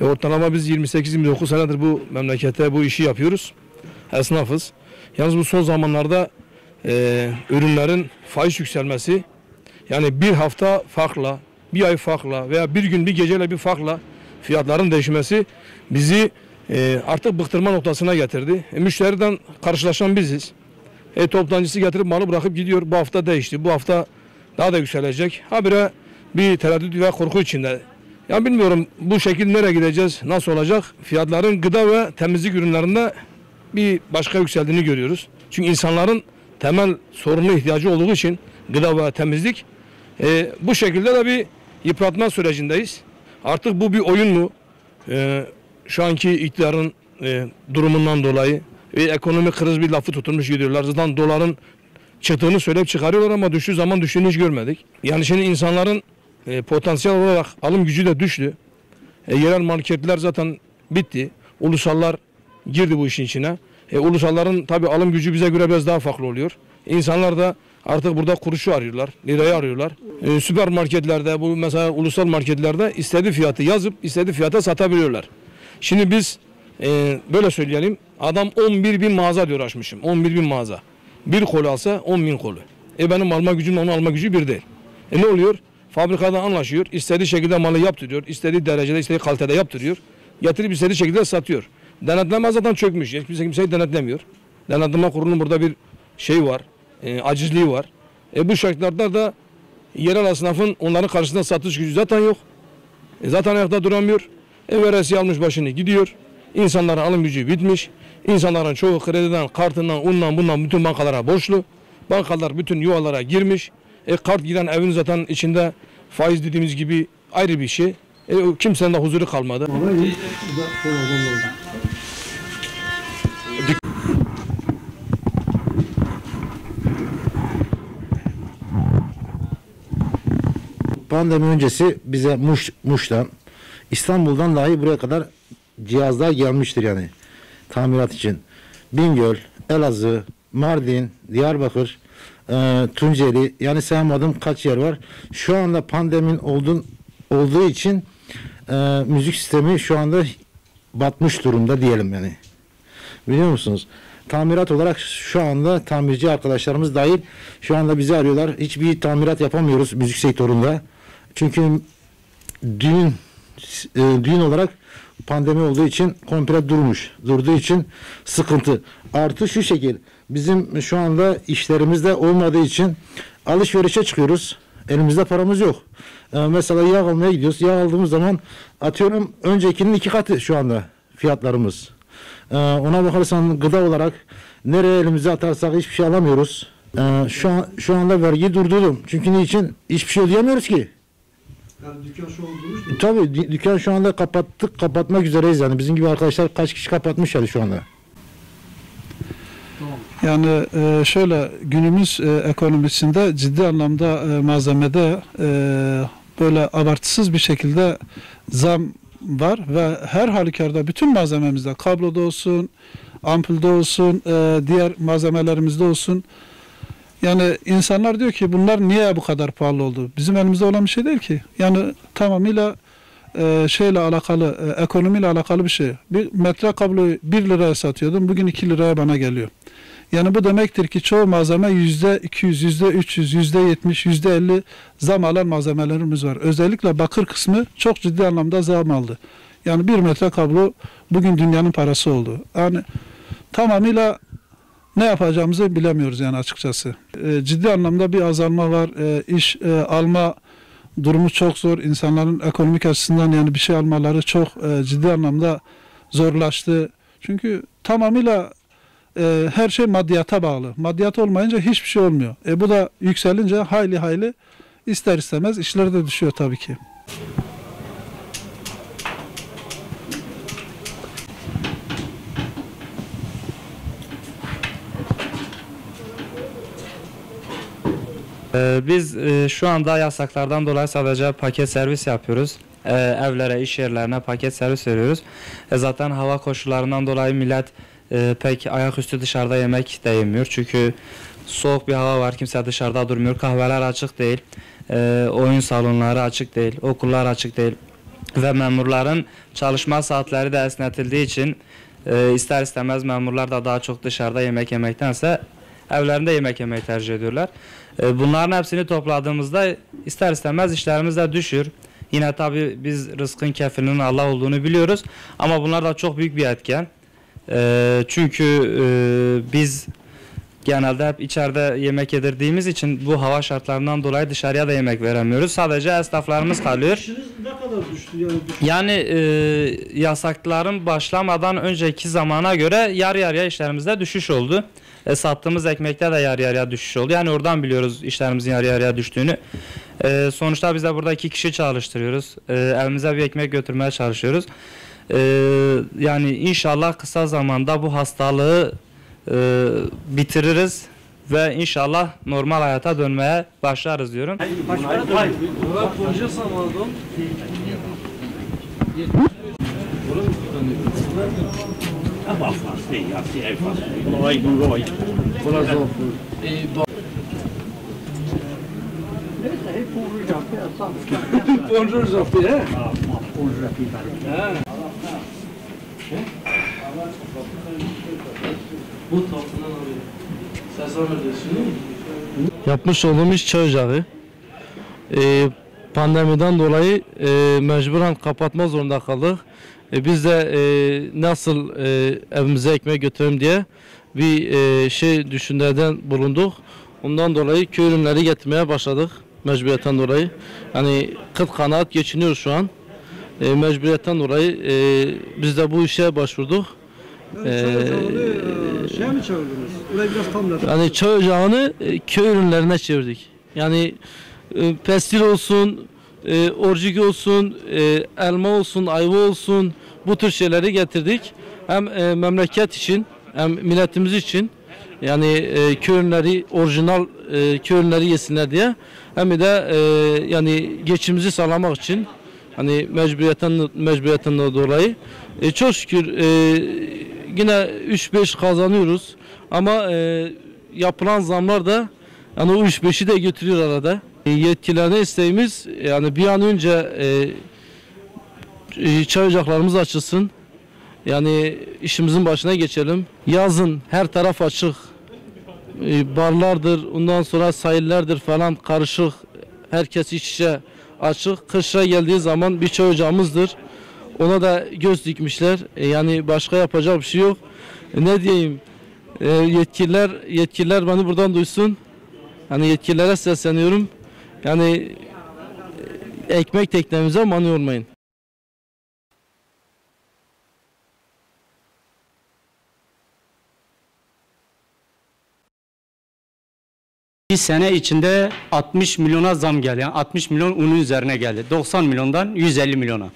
Ortalama biz 28-29 senedir bu memlekette bu işi yapıyoruz. Esnafız. Yalnız bu son zamanlarda ürünlerin faiz yükselmesi, yani bir hafta farkla, bir ay farkla veya bir gün bir geceyle bir farkla fiyatların değişmesi bizi artık bıktırma noktasına getirdi. Müşteriden karşılaşan biziz. Toptancısı getirip malı bırakıp gidiyor. Bu hafta değişti. Bu hafta daha da yükselecek. Habire bir tereddüt ve korku içinde. Yani bilmiyorum bu şekilde nereye gideceğiz, nasıl olacak? Fiyatların gıda ve temizlik ürünlerinde bir başka yükseldiğini görüyoruz. Çünkü insanların temel sorunlu ihtiyacı olduğu için gıda ve temizlik. Bu şekilde de bir yıpratma sürecindeyiz. Artık bu bir oyun mu? Şu anki iktidarın durumundan dolayı ekonomik kriz bir lafı tutulmuş gidiyorlar. Zaten doların çıktığını söyleyip çıkarıyorlar ama düştüğü zaman düştüğünü hiç görmedik. Yani şimdi insanların potansiyel olarak alım gücü de düştü. Yerel marketler zaten bitti. Ulusallar girdi bu işin içine. Ulusalların tabii alım gücü bize göre biraz daha farklı oluyor. İnsanlar da artık burada kuruşu arıyorlar, lirayı arıyorlar. Süpermarketlerde, bu mesela ulusal marketlerde istediği fiyatı yazıp istediği fiyata satabiliyorlar. Şimdi biz böyle söyleyelim, adam 11.000 mağaza diyor açmışım, 11.000 mağaza. Bir kolu alsa 10.000 kolu. Benim alma gücümle onun alma gücü bir değil. Ne oluyor? Fabrikadan anlaşıyor, istediği şekilde malı yaptırıyor, istediği derecede, istediği kalitede yaptırıyor. Getirip istediği şekilde satıyor. Denetleme zaten çökmüş. Hiç kimseyi denetlemiyor. Denetleme kurulunun burada bir şey var, acizliği var. Bu şartlarda da yerel esnafın onların karşısında satış gücü zaten yok. Zaten ayakta duramıyor. Veresiye almış başını gidiyor. İnsanların alım gücü bitmiş. İnsanların çoğu krediden, kartından, ondan bundan bütün bankalara borçlu. Bankalar bütün yuvalara girmiş. Kart giren evin zaten içinde faiz dediğimiz gibi ayrı bir şey. Kimsenin de huzuru kalmadı. Pandemi öncesi bize Muş'tan, İstanbul'dan dahi buraya kadar cihazlar gelmiştir yani tamirat için. Bingöl, Elazığ, Mardin, Diyarbakır, Tunceli, yani sayamadım kaç yer var. Şu anda pandemin olduğu için müzik sistemi şu anda batmış durumda diyelim yani. Biliyor musunuz? Tamirat olarak şu anda tamirci arkadaşlarımız dahil şu anda bizi arıyorlar. Hiçbir tamirat yapamıyoruz müzik sektöründe. Çünkü düğün olarak pandemi olduğu için komple durduğu için sıkıntı. Artı şu şekil, bizim şu anda işlerimizde olmadığı için alışverişe çıkıyoruz. Elimizde paramız yok. Mesela yağ almaya gidiyoruz. Yağ aldığımız zaman atıyorum öncekinin 2 katı şu anda fiyatlarımız. Ona bakarsan gıda olarak nereye elimize atarsak hiçbir şey alamıyoruz. Şu anda vergiyi durdurdum. Çünkü niçin? Hiçbir şey ödeyemiyoruz ki. Yani dükkan şu an durmuş mu? Tabii dükkan şu anda kapatmak üzereyiz yani. Bizim gibi arkadaşlar kaç kişi kapatmış yani şu anda. Yani şöyle günümüz ekonomisinde ciddi anlamda malzemede böyle abartısız bir şekilde zam var ve her halükarda bütün malzememizde kabloda olsun, ampulde olsun, diğer malzemelerimizde olsun. Yani insanlar diyor ki bunlar niye bu kadar pahalı oldu? Bizim elimizde olan bir şey değil ki. Yani tamamıyla şeyle alakalı, ekonomiyle alakalı bir şey. Bir metre kabloyu 1 liraya satıyordum, bugün 2 liraya bana geliyor. Yani bu demektir ki çoğu malzeme %200, %300, %70, %50 zam alan malzemelerimiz var. Özellikle bakır kısmı çok ciddi anlamda zam aldı. Yani 1 metre kablo bugün dünyanın parası oldu. Yani tamamıyla ne yapacağımızı bilemiyoruz yani açıkçası. Ciddi anlamda bir azalma var. İş alma durumu çok zor. İnsanların ekonomik açısından yani bir şey almaları çok ciddi anlamda zorlaştı. Çünkü tamamıyla her şey maddiyata bağlı. Maddiyat olmayınca hiçbir şey olmuyor. Bu da yükselince hayli ister istemez işleri de düşüyor tabii ki. Biz şu anda yasaklardan dolayı sadece paket servis yapıyoruz. Evlere, iş yerlerine paket servis veriyoruz. Zaten hava koşullarından dolayı millet pek ayaküstü dışarıda yemek de yemiyor. Çünkü soğuk bir hava var, kimse dışarıda durmuyor. Kahveler açık değil, oyun salonları açık değil, okullar açık değil. ve memurların çalışma saatleri de esnetildiği için ister istemez memurlar da daha çok dışarıda yemek yemektense evlerinde yemek yemeyi tercih ediyorlar. Bunların hepsini topladığımızda ister istemez işlerimiz de düşür. Yine tabii biz rızkın kefilinin Allah olduğunu biliyoruz ama bunlar da çok büyük bir etken. Çünkü biz genelde hep içeride yemek yedirdiğimiz için bu hava şartlarından dolayı dışarıya da yemek veremiyoruz. Sadece esnaflarımız kalıyor. İşiniz ne kadar düştü yani? Yani yasakların başlamadan önceki zamana göre yarı yarıya işlerimizde düşüş oldu. Sattığımız ekmekte de yarı yarıya düşüş oldu. Yani oradan biliyoruz işlerimizin yarı yarıya düştüğünü. Sonuçta biz de burada 2 kişi çalıştırıyoruz. Evimize bir ekmek götürmeye çalışıyoruz. Yani inşallah kısa zamanda bu hastalığı bitiririz ve inşallah normal hayata dönmeye başlarız diyorum. Yapmış olduğumuz çay ocağı pandemiden dolayı mecburen kapatma zorunda kaldık. Biz de nasıl evimize ekmek götürelim diye bir düşünceden bulunduk. Ondan dolayı köy ürünleri getirmeye başladık mecburiyetten dolayı. Yani kıt kanaat geçiniyoruz şu an. Mecburiyetten dolayı biz de bu işe başvurduk. Şeye mi çevirdiniz? Orayı biraz tam Yani çay ocağını köy ürünlerine çevirdik. Yani pestil olsun, orcik olsun, elma olsun, ayva olsun bu tür şeyleri getirdik. Hem memleket için hem milletimiz için yani köy ürünleri orijinal köy ürünleri yesinler diye hem de yani geçimimizi sağlamak için hani mecburiyetten dolayı çok şükür yine 3-5 kazanıyoruz ama yapılan zamlar da yani o 3-5'i de götürüyor arada. Yetkililerine isteğimiz yani bir an önce çay ocaklarımız açılsın. Yani işimizin başına geçelim. Yazın her taraf açık. Barlardır, ondan sonra sahillerdir falan karışık. Herkes iç içe açık. Kışa geldiği zaman bir çay ocağımızdır. Ona da göz dikmişler. Yani başka yapacak bir şey yok. Ne diyeyim? Yetkililer beni buradan duysun. Yani yetkililere sesleniyorum. Yani ekmek teknemize mani olmayın. Bir sene içinde 60 milyona zam geldi. Yani 60 milyon unun üzerine geldi. 90 milyondan 150 milyona.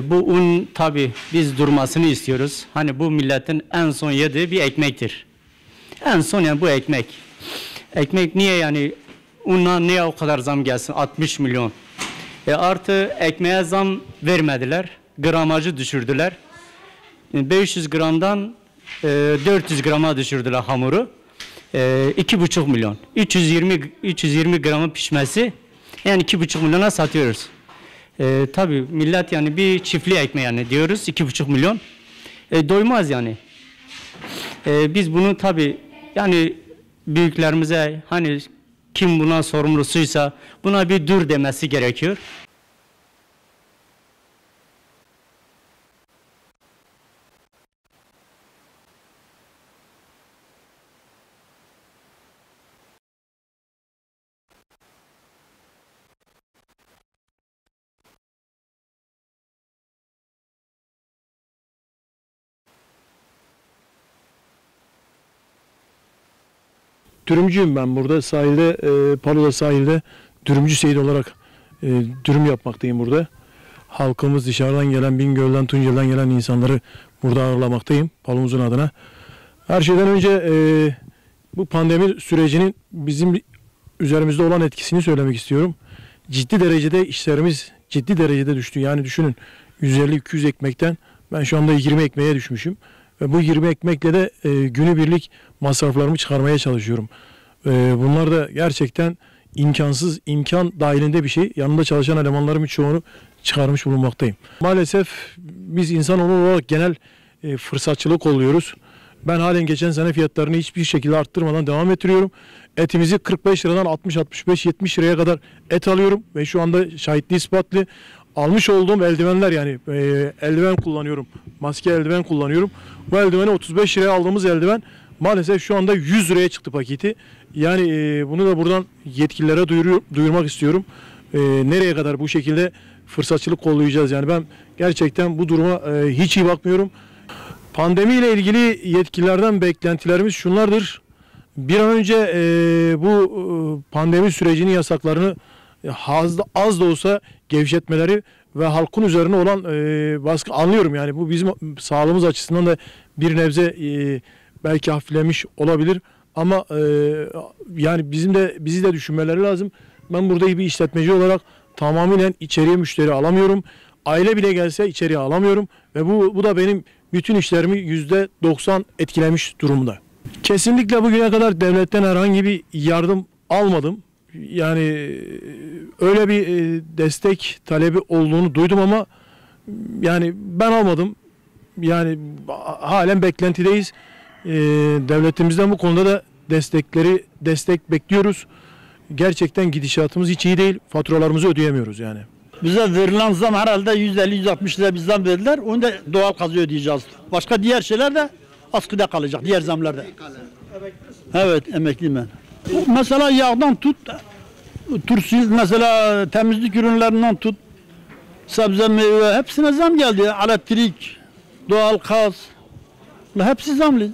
Bu un tabi biz durmasını istiyoruz. Hani bu milletin en son yediği bir ekmektir. En son yani bu ekmek. Ekmek niye yani unla niye o kadar zam gelsin? 60 milyon. Artı ekmeğe zam vermediler. Gramajı düşürdüler. 500 gramdan 400 grama düşürdüler hamuru. 2,5 milyon. 320 gramın pişmesi yani 2,5 milyona satıyoruz. Tabii millet yani bir çiftli ekmeği yani diyoruz 2,5 milyon. Doymaz yani. Biz bunu tabii yani büyüklerimize hani kim buna sorumlusuysa buna bir dur demesi gerekiyor. Dürümcüyüm ben burada sahilde, Palu'da sahilde dürümcü Seyit olarak dürüm yapmaktayım burada. Halkımız dışarıdan gelen, Bingöl'den, Tunceli'den gelen insanları burada ağırlamaktayım Palu'muzun adına. Her şeyden önce bu pandemi sürecinin bizim üzerimizde olan etkisini söylemek istiyorum. Ciddi derecede işlerimiz ciddi derecede düştü. Yani düşünün 150-200 ekmekten ben şu anda 20 ekmeğe düşmüşüm. Ve bu 20 ekmekle de günübirlik masraflarımı çıkarmaya çalışıyorum. Bunlar da gerçekten imkansız, imkan dahilinde bir şey. Yanında çalışan elemanlarımın çoğunu çıkarmış bulunmaktayım. Maalesef biz insanoğlu olarak genel fırsatçılık oluyoruz. Ben halen geçen sene fiyatlarını hiçbir şekilde arttırmadan devam ettiriyorum. Etimizi 45 liradan 60, 65, 70 liraya kadar et alıyorum ve şu anda şahitli ispatlı almış olduğum eldivenler, yani eldiven kullanıyorum. Maske eldiven kullanıyorum. Bu eldiveni 35 liraya aldığımız eldiven maalesef şu anda 100 liraya çıktı paketi. Yani bunu da buradan yetkililere duyurmak istiyorum. Nereye kadar bu şekilde fırsatçılık kollayacağız? Yani ben gerçekten bu duruma hiç iyi bakmıyorum. Pandemiyle ilgili yetkililerden beklentilerimiz şunlardır. Bir an önce bu pandemi sürecinin yasaklarını az da olsa gevşetmeleri ve halkın üzerine olan baskı, anlıyorum yani bu bizim sağlığımız açısından da bir nebze belki hafiflemiş olabilir ama yani bizi de düşünmeleri lazım. Ben burada bir işletmeci olarak tamamen içeriye müşteri alamıyorum. Aile bile gelse içeriye alamıyorum ve bu da benim bütün işlerimi %90 etkilemiş durumda. Kesinlikle bugüne kadar devletten herhangi bir yardım almadım. Yani öyle bir destek talebi olduğunu duydum ama yani ben almadım. Yani halen beklentideyiz. Devletimizden bu konuda da destek bekliyoruz. Gerçekten gidişatımız hiç iyi değil. Faturalarımızı ödeyemiyoruz yani. Bize verilen zam herhalde 150-160 lira bir zam verdiler. Onu da doğal gazı ödeyeceğiz. Başka diğer şeyler de askıda kalacak. Diğer zamlarda. Evet, emekliyim ben. Mesela yağdan tut, turşu, mesela temizlik ürünlerinden tut, sebze, meyve hepsine zam geldi. Elektrik, doğal gaz, hepsi zamlı.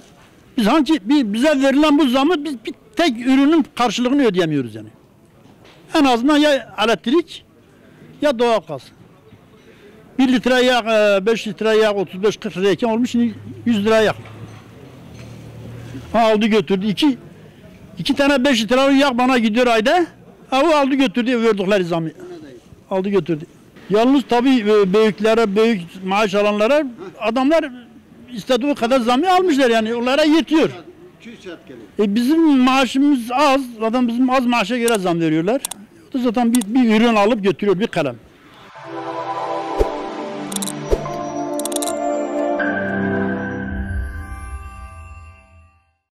Biz bize verilen bu zamı biz bir tek ürünün karşılığını ödeyemiyoruz yani. En azından ya elektrik ya doğal gaz. 1 litre yağ, 5 litre yağ 35-40 lirayken olmuş şimdi 100 lira yağ. Aldı götürdü. İki tane 5 litre yağ bana gidiyor ayda. O aldı götürdü verdikleri zamı. Aldı götürdü. Yalnız tabii büyük maaş alanlara adamlar istediği kadar zamı almışlar yani onlara yetiyor. Bizim maaşımız az. Zaten bizim az maaşa göre zam veriyorlar. Zaten bir ürün alıp götürüyor bir kalem.